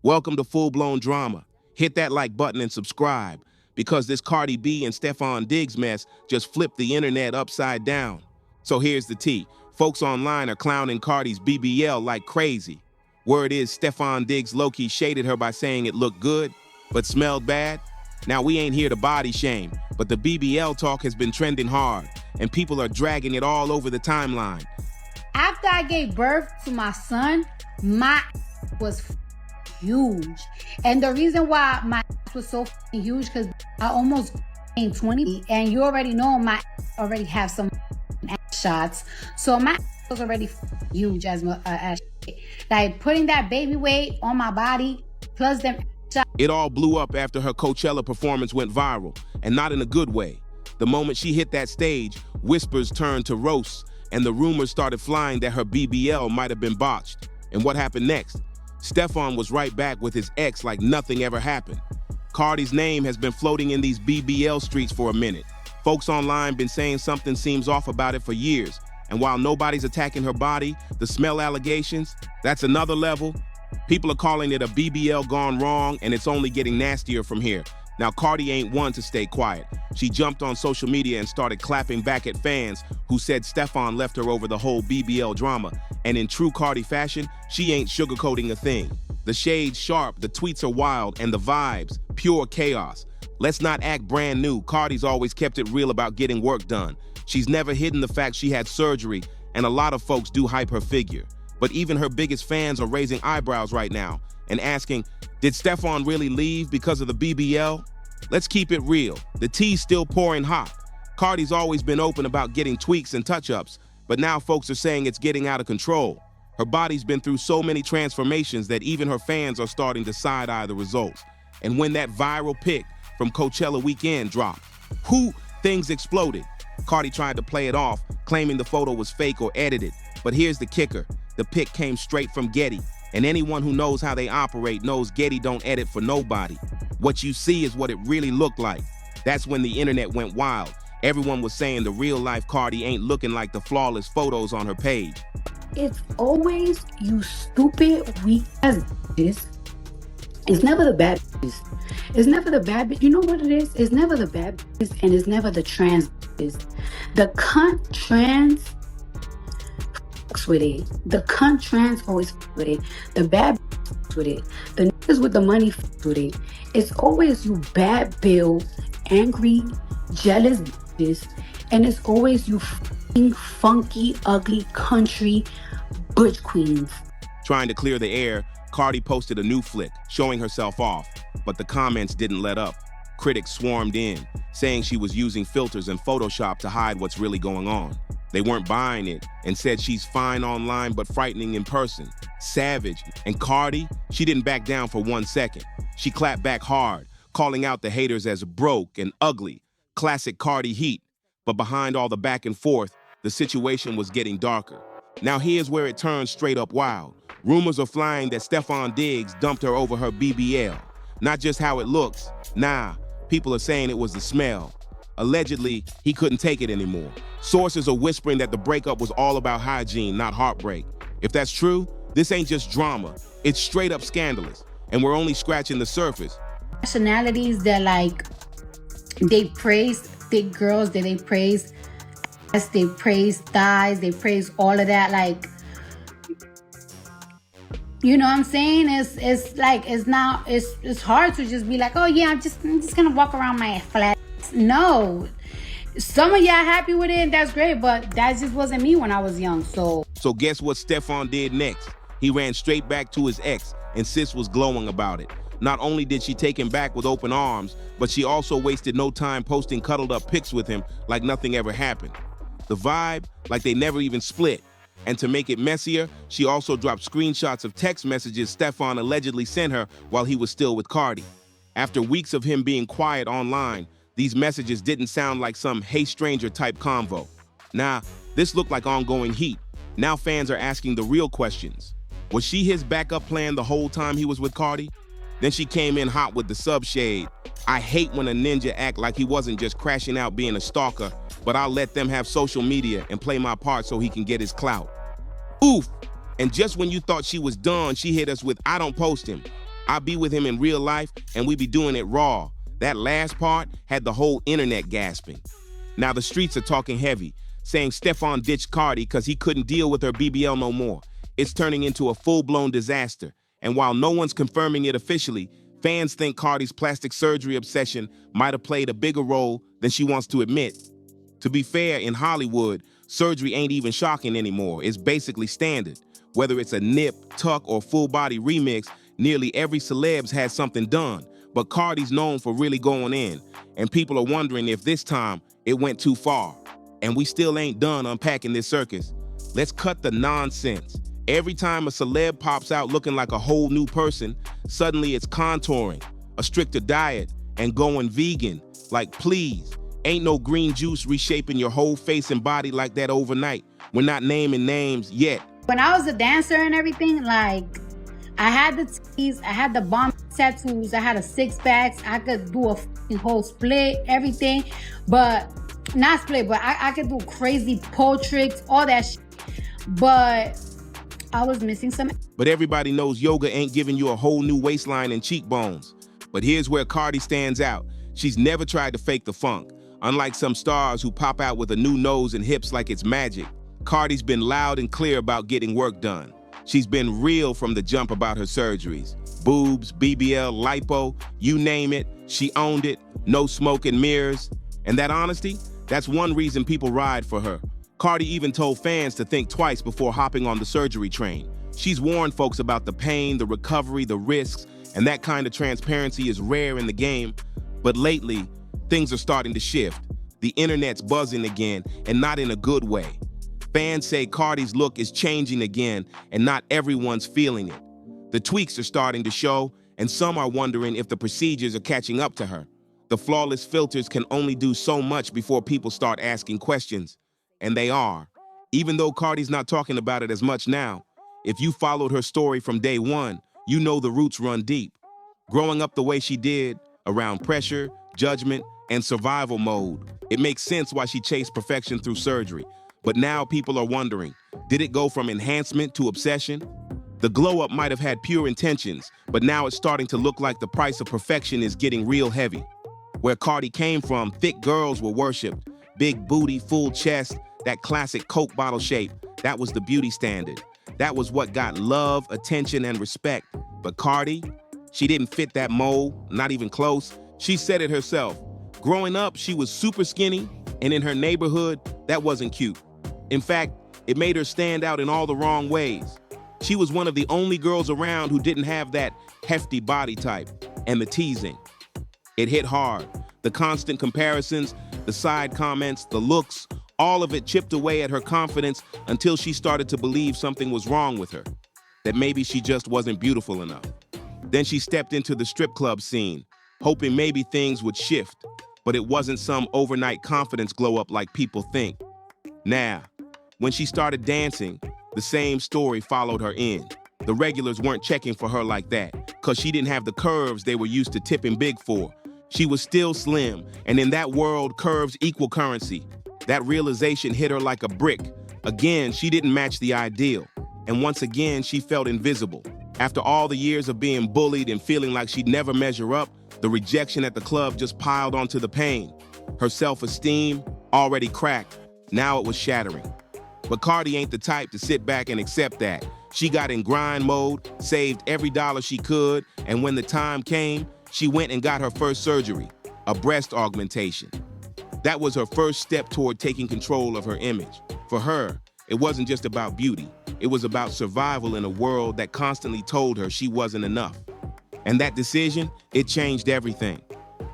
Welcome to Full Blown Drama. Hit that like button and subscribe, because this Cardi B and Stefon Diggs mess just flipped the internet upside down. So here's the tea. Folks online are clowning Cardi's BBL like crazy. Word is Stefon Diggs low-key shaded her by saying it looked good, but smelled bad. Now we ain't here to body shame, but the BBL talk has been trending hard, and people are dragging it all over the timeline. After I gave birth to my son, my was huge. And the reason why my was so huge, because I almost gained 20, and you already know my already have some shots. So my was already huge as like putting that baby weight on my body, plus them shots. It all blew up after her Coachella performance went viral, and not in a good way. The moment she hit that stage, whispers turned to roasts, and the rumors started flying that her BBL might have been botched. And what happened next? Stefon was right back with his ex like nothing ever happened. Cardi's name has been floating in these BBL streets for a minute. Folks online been saying something seems off about it for years. And while nobody's attacking her body, the smell allegations, that's another level. People are calling it a BBL gone wrong, and it's only getting nastier from here. Now, Cardi ain't one to stay quiet. She jumped on social media and started clapping back at fans who said Stefon left her over the whole BBL drama. And in true Cardi fashion, she ain't sugarcoating a thing. The shades sharp, the tweets are wild, and the vibes, pure chaos. Let's not act brand new. Cardi's always kept it real about getting work done. She's never hidden the fact she had surgery, and a lot of folks do hype her figure. But even her biggest fans are raising eyebrows right now and asking, did Stefon really leave because of the BBL? Let's keep it real. The tea's still pouring hot. Cardi's always been open about getting tweaks and touch-ups, but now folks are saying it's getting out of control. Her body's been through so many transformations that even her fans are starting to side-eye the results. And when that viral pic from Coachella weekend dropped, things exploded. Cardi tried to play it off, claiming the photo was fake or edited. But here's the kicker. The pic came straight from Getty. And anyone who knows how they operate knows Getty don't edit for nobody. What you see is what it really looked like. That's when the internet went wild. Everyone was saying the real-life Cardi ain't looking like the flawless photos on her page. It's always you stupid, weak ass bitches. It's never the bad bitches. It's never the bad bitch. You know what it is? It's never the bad bitches, and it's never the trans bitches. The cunt trans fucks with it. The cunt trans always fucks with it. The bad fucks with it. The niggas with the money fucks with it. It's always you bad bill, angry, jealous bitches, and it's always you funky, ugly country butch queens. Trying to clear the air, Cardi posted a new flick, showing herself off, but the comments didn't let up. Critics swarmed in, saying she was using filters and Photoshop to hide what's really going on. They weren't buying it and said she's fine online but frightening in person. Savage. And Cardi, she didn't back down for 1 second. She clapped back hard, calling out the haters as broke and ugly. Classic Cardi heat. But behind all the back and forth, the situation was getting darker. Now here's where it turns straight up wild. Rumors are flying that Stefon Diggs dumped her over her BBL. Not just how it looks. Nah, people are saying it was the smell. Allegedly, he couldn't take it anymore. Sources are whispering that the breakup was all about hygiene, not heartbreak. If that's true, this ain't just drama. It's straight up scandalous, and we're only scratching the surface. Nationalities that like, they praise thick girls, that they praise ass, they praise thighs, they praise all of that. Like, you know what I'm saying? It's like, it's hard to just be like, oh yeah, I'm just gonna walk around my flat. No, some of y'all happy with it, and that's great, but that just wasn't me when I was young. So guess what Stefon did next? He ran straight back to his ex, and sis was glowing about it. Not only did she take him back with open arms, but she also wasted no time posting cuddled up pics with him like nothing ever happened. The vibe, like they never even split. And to make it messier, she also dropped screenshots of text messages Stefon allegedly sent her while he was still with Cardi. After weeks of him being quiet online, these messages didn't sound like some hey stranger type convo. Nah, this looked like ongoing heat. Now fans are asking the real questions. Was she his backup plan the whole time he was with Cardi? Then she came in hot with the sub-shade. I hate when a ninja act like he wasn't just crashing out being a stalker, but I'll let them have social media and play my part so he can get his clout. Oof! And just when you thought she was done, she hit us with, I don't post him. I be with him in real life and we be doing it raw. That last part had the whole internet gasping. Now the streets are talking heavy, saying Stefon ditched Cardi because he couldn't deal with her BBL no more. It's turning into a full-blown disaster. And while no one's confirming it officially, fans think Cardi's plastic surgery obsession might have played a bigger role than she wants to admit. To be fair, in Hollywood, surgery ain't even shocking anymore. It's basically standard. Whether it's a nip, tuck, or full-body remix, nearly every celeb's had something done. But Cardi's known for really going in, and people are wondering if this time it went too far. And we still ain't done unpacking this circus. Let's cut the nonsense. Every time a celeb pops out looking like a whole new person, suddenly it's contouring, a stricter diet, and going vegan. Like, please, ain't no green juice reshaping your whole face and body like that overnight. We're not naming names yet. When I was a dancer and everything, like, I had the titties, I had the bomb tattoos, I had a six-packs, I could do a whole split, everything, but not split, but I could do crazy pole tricks, all that shit. But I was missing some. But everybody knows yoga ain't giving you a whole new waistline and cheekbones. But here's where Cardi stands out. She's never tried to fake the funk. Unlike some stars who pop out with a new nose and hips like it's magic, Cardi's been loud and clear about getting work done. She's been real from the jump about her surgeries. Boobs, BBL, lipo, you name it, she owned it, no smoke and mirrors. And that honesty, that's one reason people ride for her. Cardi even told fans to think twice before hopping on the surgery train. She's warned folks about the pain, the recovery, the risks, and that kind of transparency is rare in the game. But lately, things are starting to shift. The internet's buzzing again, and not in a good way. Fans say Cardi's look is changing again, and not everyone's feeling it. The tweaks are starting to show, and some are wondering if the procedures are catching up to her. The flawless filters can only do so much before people start asking questions. And they are. Even though Cardi's not talking about it as much now, if you followed her story from day one, you know the roots run deep. Growing up the way she did, around pressure, judgment, and survival mode, it makes sense why she chased perfection through surgery. But now people are wondering, did it go from enhancement to obsession? The glow-up might have had pure intentions, but now it's starting to look like the price of perfection is getting real heavy. Where Cardi came from, thick girls were worshipped. Big booty, full chest, that classic Coke bottle shape, that was the beauty standard. That was what got love, attention, and respect. But Cardi, she didn't fit that mold, not even close. She said it herself. Growing up, she was super skinny, and in her neighborhood, that wasn't cute. In fact, it made her stand out in all the wrong ways. She was one of the only girls around who didn't have that hefty body type, and the teasing. It hit hard. The constant comparisons, the side comments, the looks, all of it chipped away at her confidence until she started to believe something was wrong with her, that maybe she just wasn't beautiful enough. Then she stepped into the strip club scene, hoping maybe things would shift, but it wasn't some overnight confidence glow up like people think. Now, when she started dancing, the same story followed her in. The regulars weren't checking for her like that, because she didn't have the curves they were used to tipping big for. She was still slim, and in that world, curves equal currency. That realization hit her like a brick. Again, she didn't match the ideal. And once again, she felt invisible. After all the years of being bullied and feeling like she'd never measure up, the rejection at the club just piled onto the pain. Her self-esteem, already cracked, now it was shattering. But Cardi ain't the type to sit back and accept that. She got in grind mode, saved every dollar she could, and when the time came, she went and got her first surgery, a breast augmentation. That was her first step toward taking control of her image. For her, it wasn't just about beauty. It was about survival in a world that constantly told her she wasn't enough. And that decision, it changed everything.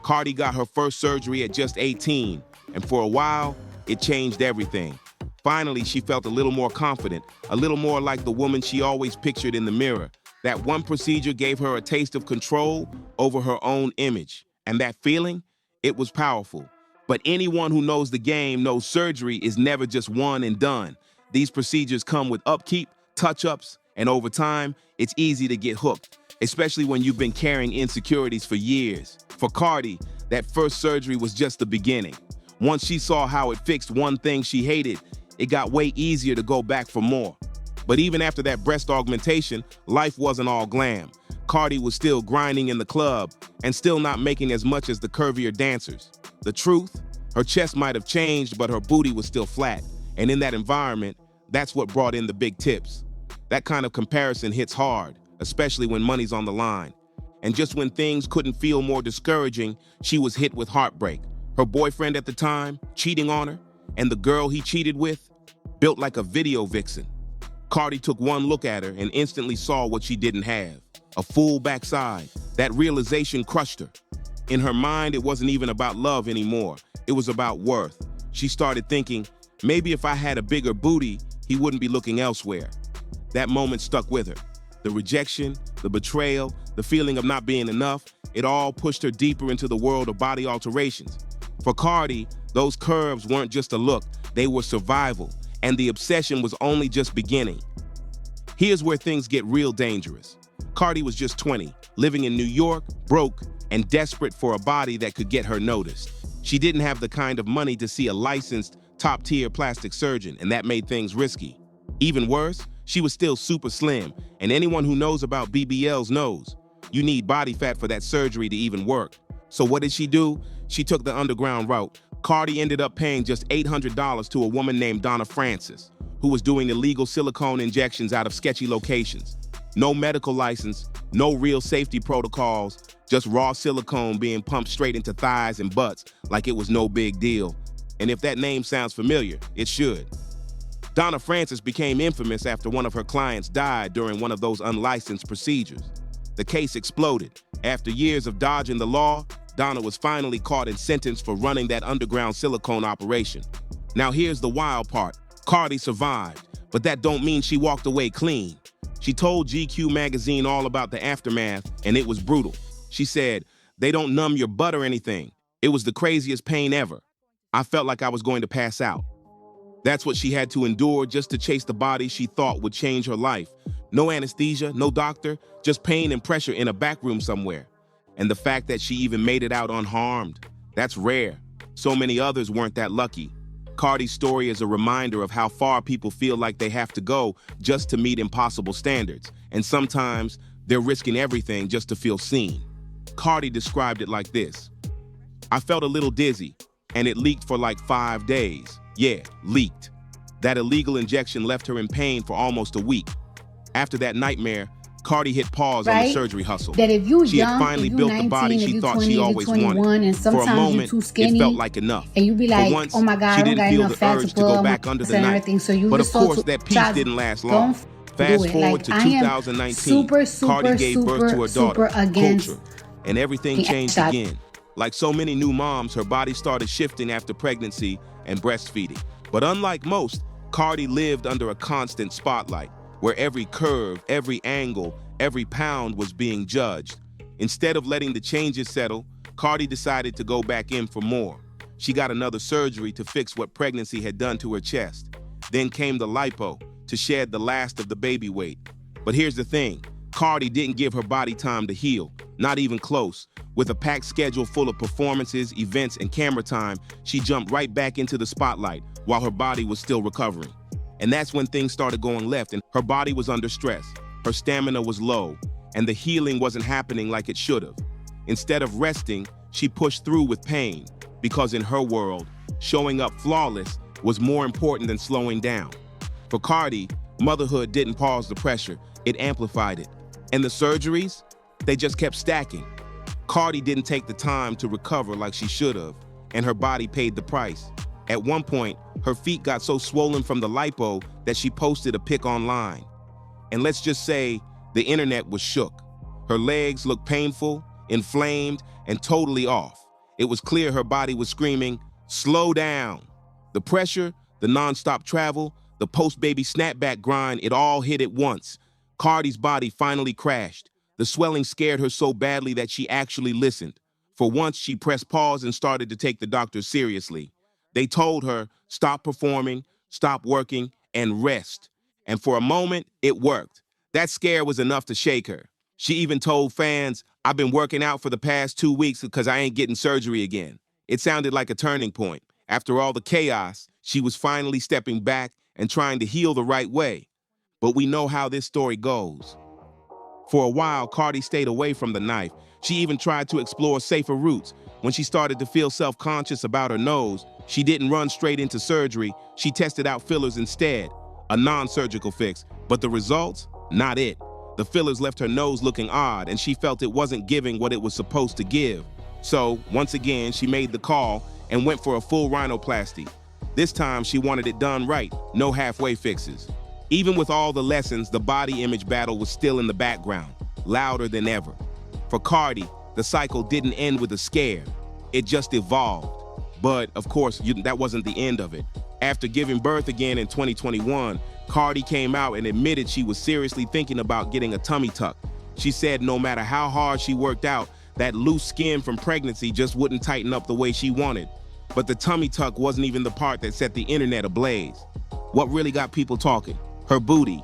Cardi got her first surgery at just 18, and for a while, it changed everything. Finally, she felt a little more confident, a little more like the woman she always pictured in the mirror. That one procedure gave her a taste of control over her own image. And that feeling, it was powerful. But anyone who knows the game knows surgery is never just one and done. These procedures come with upkeep, touch-ups, and over time, it's easy to get hooked, especially when you've been carrying insecurities for years. For Cardi, that first surgery was just the beginning. Once she saw how it fixed one thing she hated, it got way easier to go back for more. But even after that breast augmentation, life wasn't all glam. Cardi was still grinding in the club and still not making as much as the curvier dancers. The truth, her chest might have changed, but her booty was still flat. And in that environment, that's what brought in the big tips. That kind of comparison hits hard, especially when money's on the line. And just when things couldn't feel more discouraging, she was hit with heartbreak. Her boyfriend at the time, cheating on her, and the girl he cheated with, built like a video vixen. Cardi took one look at her and instantly saw what she didn't have. A full backside. That realization crushed her. In her mind, it wasn't even about love anymore. It was about worth. She started thinking, maybe if I had a bigger booty, he wouldn't be looking elsewhere. That moment stuck with her. The rejection, the betrayal, the feeling of not being enough, it all pushed her deeper into the world of body alterations. For Cardi, those curves weren't just a look, they were survival, and the obsession was only just beginning. Here's where things get real dangerous. Cardi was just 20, living in New York, broke, and desperate for a body that could get her noticed. She didn't have the kind of money to see a licensed, top-tier plastic surgeon, and that made things risky. Even worse, she was still super slim, and anyone who knows about BBLs knows. You need body fat for that surgery to even work. So what did she do? She took the underground route. Cardi ended up paying just $800 to a woman named Donna Francis, who was doing illegal silicone injections out of sketchy locations. No medical license, no real safety protocols, just raw silicone being pumped straight into thighs and butts like it was no big deal. And if that name sounds familiar, it should. Donna Francis became infamous after one of her clients died during one of those unlicensed procedures. The case exploded. After years of dodging the law, Donna was finally caught and sentenced for running that underground silicone operation. Now here's the wild part. Cardi survived, but that don't mean she walked away clean. She told GQ magazine all about the aftermath, and it was brutal. She said, "They don't numb your butt or anything. It was the craziest pain ever. I felt like I was going to pass out." That's what she had to endure just to chase the body she thought would change her life. No anesthesia, no doctor, just pain and pressure in a back room somewhere. And the fact that she even made it out unharmed, that's rare. So many others weren't that lucky. Cardi's story is a reminder of how far people feel like they have to go just to meet impossible standards. And sometimes they're risking everything just to feel seen. Cardi described it like this: "I felt a little dizzy, and it leaked for like 5 days. Yeah, leaked. That illegal injection left her in pain for almost a week. After that nightmare, Cardi hit pause on the surgery hustle. That if you she young, had finally if you built 19, the body if she you thought 20, she if always you 21, wanted. and For a sometimes moment, you're too skinny, it felt like enough. And you be like, for once, oh my God, she I don't didn't got feel enough the fat urge to to go put back under the knife. so you But just of course, that peace didn't last long. Fast forward to 2019, Cardi gave birth to her daughter, Culture, and everything changed again. Like so many new moms, her body started shifting after pregnancy and breastfeeding. But unlike most, Cardi lived under a constant spotlight, where every curve, every angle, every pound was being judged. Instead of letting the changes settle, Cardi decided to go back in for more. She got another surgery to fix what pregnancy had done to her chest. Then came the lipo, to shed the last of the baby weight. But here's the thing, Cardi didn't give her body time to heal, not even close. With a packed schedule full of performances, events, and camera time, she jumped right back into the spotlight while her body was still recovering. And that's when things started going left, and her body was under stress. Her stamina was low, and the healing wasn't happening like it should have. Instead of resting, she pushed through with pain, because in her world, showing up flawless was more important than slowing down. For Cardi, motherhood didn't pause the pressure, it amplified it. And the surgeries, they just kept stacking. Cardi didn't take the time to recover like she should have, and her body paid the price. At one point, her feet got so swollen from the lipo that she posted a pic online. And let's just say, the internet was shook. Her legs looked painful, inflamed, and totally off. It was clear her body was screaming, "Slow down." The pressure, the non-stop travel, the post-baby snapback grind, it all hit at once. Cardi's body finally crashed. The swelling scared her so badly that she actually listened. For once, she pressed pause and started to take the doctors seriously. They told her, stop performing, stop working, and rest. And for a moment, it worked. That scare was enough to shake her. She even told fans, "I've been working out for the past 2 weeks because I ain't getting surgery again." It sounded like a turning point. After all the chaos, she was finally stepping back and trying to heal the right way. But we know how this story goes. For a while, Cardi stayed away from the knife. She even tried to explore safer routes. When she started to feel self-conscious about her nose, she didn't run straight into surgery. She tested out fillers instead, a non-surgical fix. But the results? Not it. The fillers left her nose looking odd, and she felt it wasn't giving what it was supposed to give. So, once again, she made the call and went for a full rhinoplasty. This time, she wanted it done right, no halfway fixes. Even with all the lessons, the body image battle was still in the background, louder than ever. For Cardi, the cycle didn't end with a scare. It just evolved. But, of course, that wasn't the end of it. After giving birth again in 2021, Cardi came out and admitted she was seriously thinking about getting a tummy tuck. She said no matter how hard she worked out, that loose skin from pregnancy just wouldn't tighten up the way she wanted. But the tummy tuck wasn't even the part that set the internet ablaze. What really got people talking? Her booty.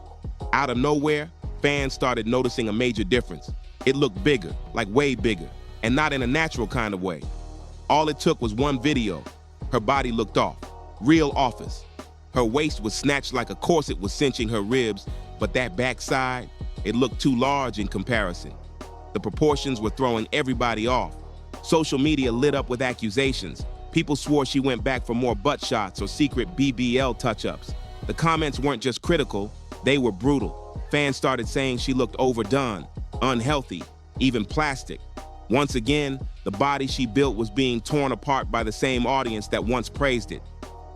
Out of nowhere, fans started noticing a major difference. It looked bigger, like way bigger, and not in a natural kind of way. All it took was one video. Her body looked off, real office. Her waist was snatched like a corset was cinching her ribs, but that backside, it looked too large in comparison. The proportions were throwing everybody off. Social media lit up with accusations. People swore she went back for more butt shots or secret BBL touch-ups. The comments weren't just critical, they were brutal. Fans started saying she looked overdone, unhealthy, even plastic. Once again, the body she built was being torn apart by the same audience that once praised it.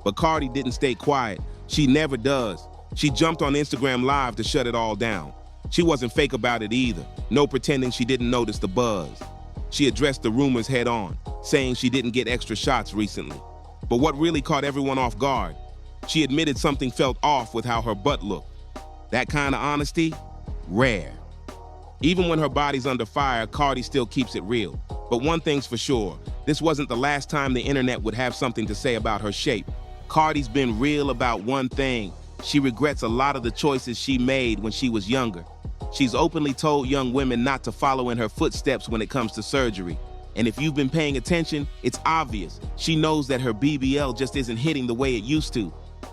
But Cardi didn't stay quiet. She never does. She jumped on Instagram Live to shut it all down. She wasn't fake about it either. No pretending she didn't notice the buzz. She addressed the rumors head on, saying she didn't get extra shots recently. But what really caught everyone off guard? She admitted something felt off with how her butt looked. That kind of honesty? Rare. Even when her body's under fire, Cardi still keeps it real. But one thing's for sure, this wasn't the last time the internet would have something to say about her shape. Cardi's been real about one thing. She regrets a lot of the choices she made when she was younger. She's openly told young women not to follow in her footsteps when it comes to surgery. And if you've been paying attention, it's obvious. She knows that her BBL just isn't hitting the way it used to.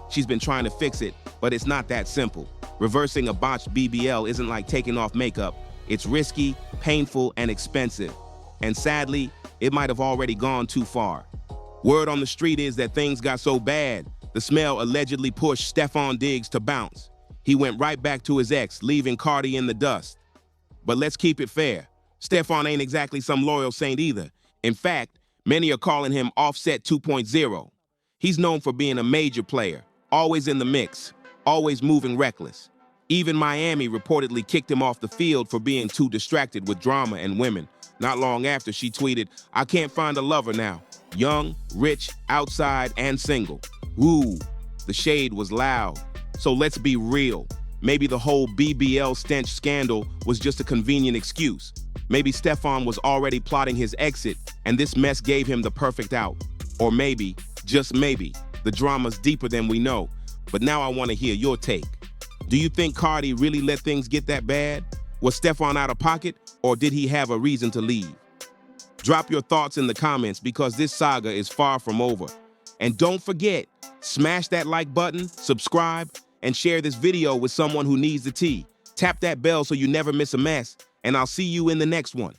She's been trying to fix it, but it's not that simple. Reversing a botched BBL isn't like taking off makeup. It's risky, painful, and expensive. And sadly, it might have already gone too far. Word on the street is that things got so bad, the smell allegedly pushed Stefon Diggs to bounce. He went right back to his ex, leaving Cardi in the dust. But let's keep it fair. Stefon ain't exactly some loyal saint either. In fact, many are calling him Offset 2.0. He's known for being a major player, always in the mix, always moving reckless. Even Miami reportedly kicked him off the field for being too distracted with drama and women. Not long after, she tweeted, "I can't find a lover now. Young, rich, outside, and single." Ooh, the shade was loud. So let's be real. Maybe the whole BBL stench scandal was just a convenient excuse. Maybe Stefon was already plotting his exit, and this mess gave him the perfect out. Or maybe, just maybe, the drama's deeper than we know. But now I want to hear your take. Do you think Cardi really let things get that bad? Was Stefon out of pocket, or did he have a reason to leave? Drop your thoughts in the comments because this saga is far from over. And don't forget, smash that like button, subscribe, and share this video with someone who needs the tea. Tap that bell so you never miss a mess, and I'll see you in the next one.